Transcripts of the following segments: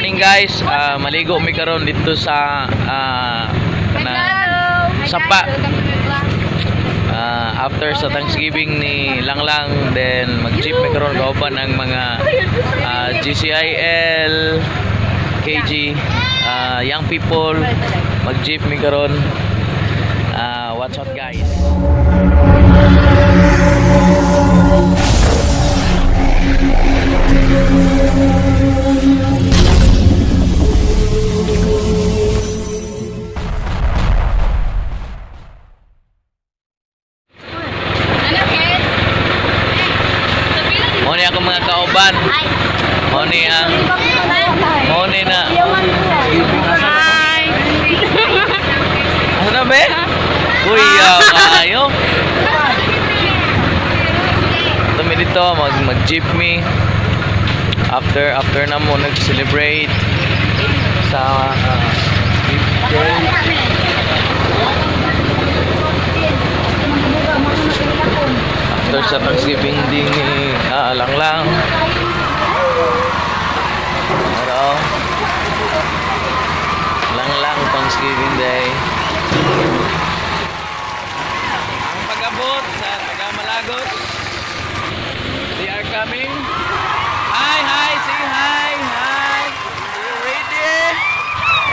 morning guys. Maligo mi karon dito sa Sapa. After sa Thanksgiving ni Langlang, then mag-jeep mi karon kauban ang mga GCIL, KG, young people, mag-jeep mi karon. Watch out guys. Moni ako mga kauban. Moni ang Moni na. Hi. Ano na be? Kuya, kayo. Tumi dito mag-jeep me. After na mo nag-celebrate sa after sa Thanksgiving din ni Langlang. Pero Langlang Thanksgiving Day. Ang pag-abot sa Taga-Malagos. They are coming. Hi, say hi. You ready?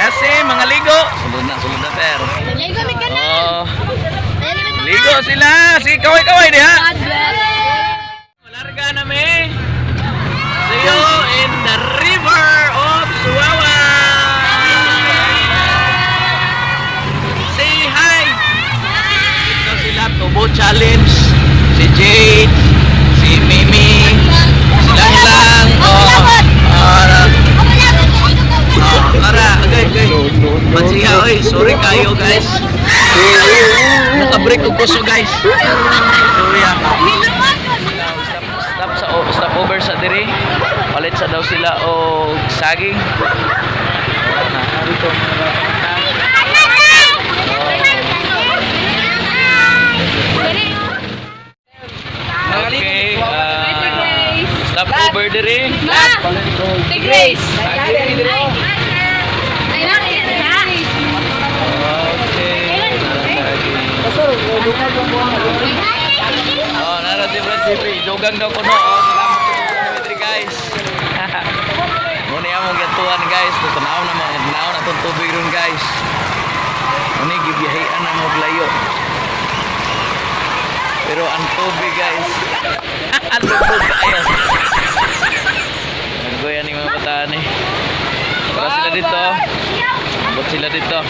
Kasi mga ligo. Sulod na pero. Ligo mi kanan. Oh. Ligo sila. Sige, kaway diha. Larga na me. See you in the river of Suwawa. Say hi. Ito sila Tubo Challenge. Si Jade, si Mimi, si Langlang. Okay. Magsiya, oy. Sorry kayo guys. Nakabreak ko puso guys. Sorry ah. Stop over sa diri. Palit sa daw sila o saging. Narito okay, stop over diri. Tigres. Oh, nara si Brad TV. Jogang daw ko no. Oh, salamat sa guys. Muna yung gatuan guys. Tanaw na itong tubig ron guys. Muna gibiyahian na maglayo. Pero ang tubig guys. Ang tubig ayos. Naggoyan yung mga bataan eh. Para sila dito. Abot sila dito.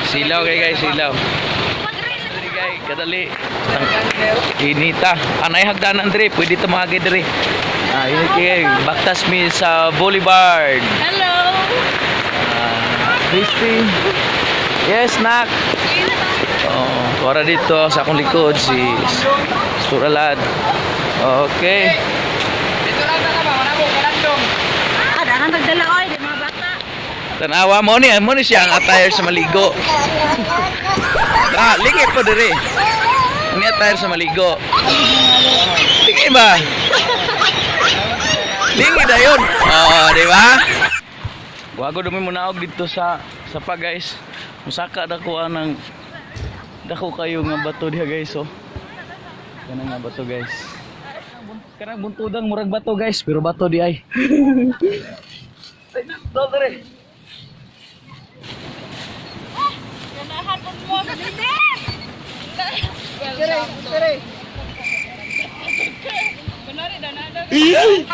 Silaw guys, silaw. Diri guys, kadali. Inita. Anay hagdanan diri, pwede ta magagi diri. Ini kay baktas mi sa Boulevard. Hello. Christy. Yes, nak. Oh, ora dito sa akong likod si Suralad. Okay. Dito lang na ba, wala mo kalandong. Dahan nagdala oy, di mga bata. Tanawa mo ni siya ang attire sa maligo. Ligit ko diri. Ini attire sa maligo. Ligit ba? Ligit na yun. Oh, di ba? Wago dumi mo naog dito sa Sapa guys. Musaka dako anang dako kayo nga bato diha guys oh. Kana nga bato guys. Kana buntudang murag bato guys, pero bato di ay. Dole.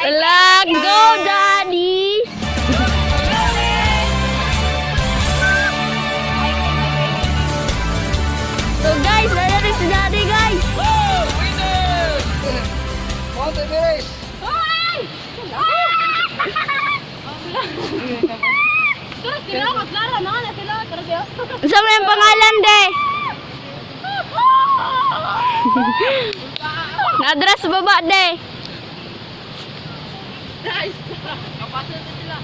Let's go, Daddy. So guys, nandito si Daddy guys. Monte Perez. Sa may pangalan de. Nadras baba de. Guys, kapatid sila.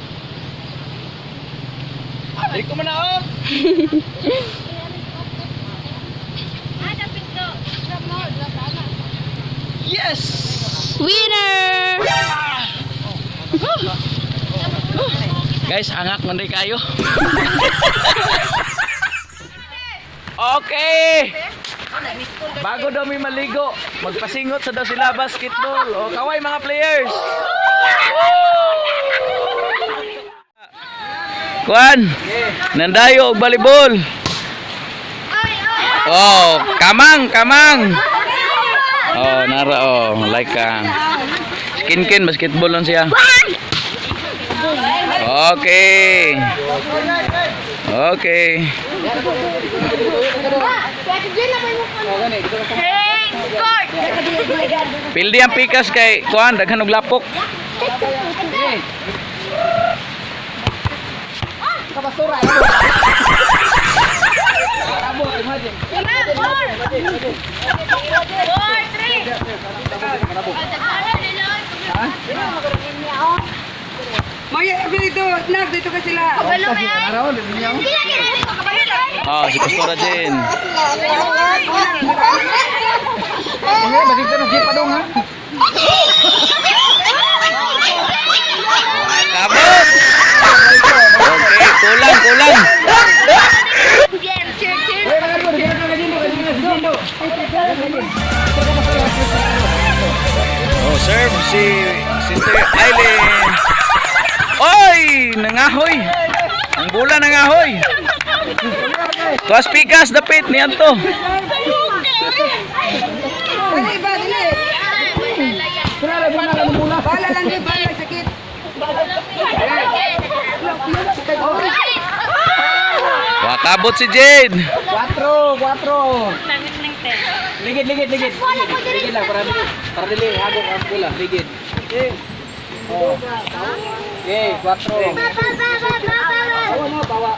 Ay, ko manaog. Yes! Winner! Guys, angak man rin kayo. Okay. Bago daw may maligo, magpasingot sa daw sila basketball. O kaway mga players. Kuan, nandayo og volleyball. Oh, kamang. Oh, nara oh, like Skin basketball lang siya. Okay. Pildi ang pikas kay kuan daghan og lapok. Maya, dito, dito ka sila. Oh, si Pastora Jen. Maya, bakit ka nag-jeep pa dong ha? Kabot. Okay, kulang. Oh, serve si Sister Aileen. Oy, nangahoy. Ang bola nangahoy. Tuas pikas dapit niyan to. Bala lang din, bala sakit. Wakabot si Jade. 4. Ligid. Ligid lang para dili hagok ang bola, ligid. Oh. Okay, 4. Bawa.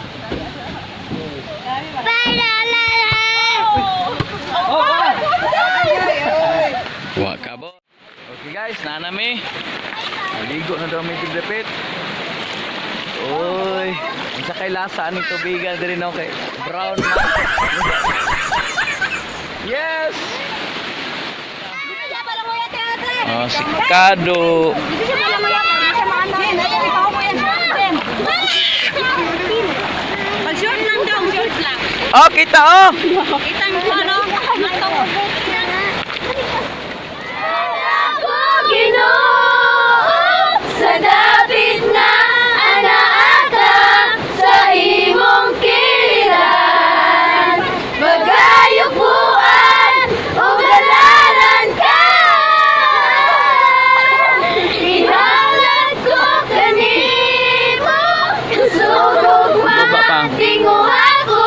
Wakabot. Okay guys, nanami. Maligo na daw may tigdapit. Uy, ang sakay lasa ni tubigan din okay. Brown na. Yes. Oh, si Kado. Pag-short lang daw, short lang. Oh, kita oh. Kita mo ano? Ako Ginoo sa dapit na anaata sa imong kiliran. Magayukuan o galanan ka. Ihalat ko kanimo kusugog matingo ako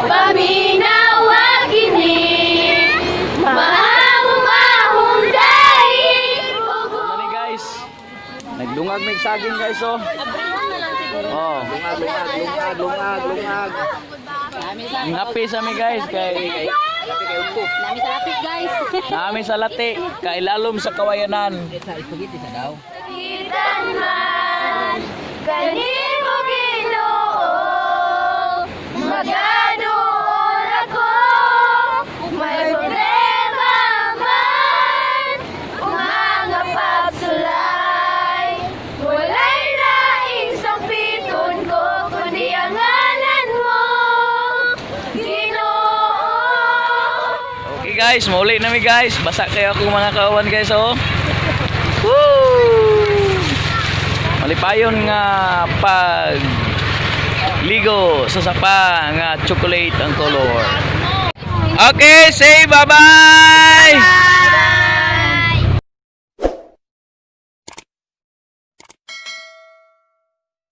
paminawa kini. Mahong dahil Ano guys? Nagdungag may saging guys oh. Oh, lungag. Ang happy sa mi guys kay Nami sa lapit guys. nami sa lati kay lalom sa kawayanan. Kitan man kanimo Ginoo magaduol ako may problema man mga pagsulay walay laing sampiton ko kundi ang ngalan mo Ginoo. Okay guys, mauli na mi guys. Basa kayo ako mga kawan guys oh. Woo! Malipayon nga pag ligo sa sapa nga chocolate ang color. Okay, say bye-bye!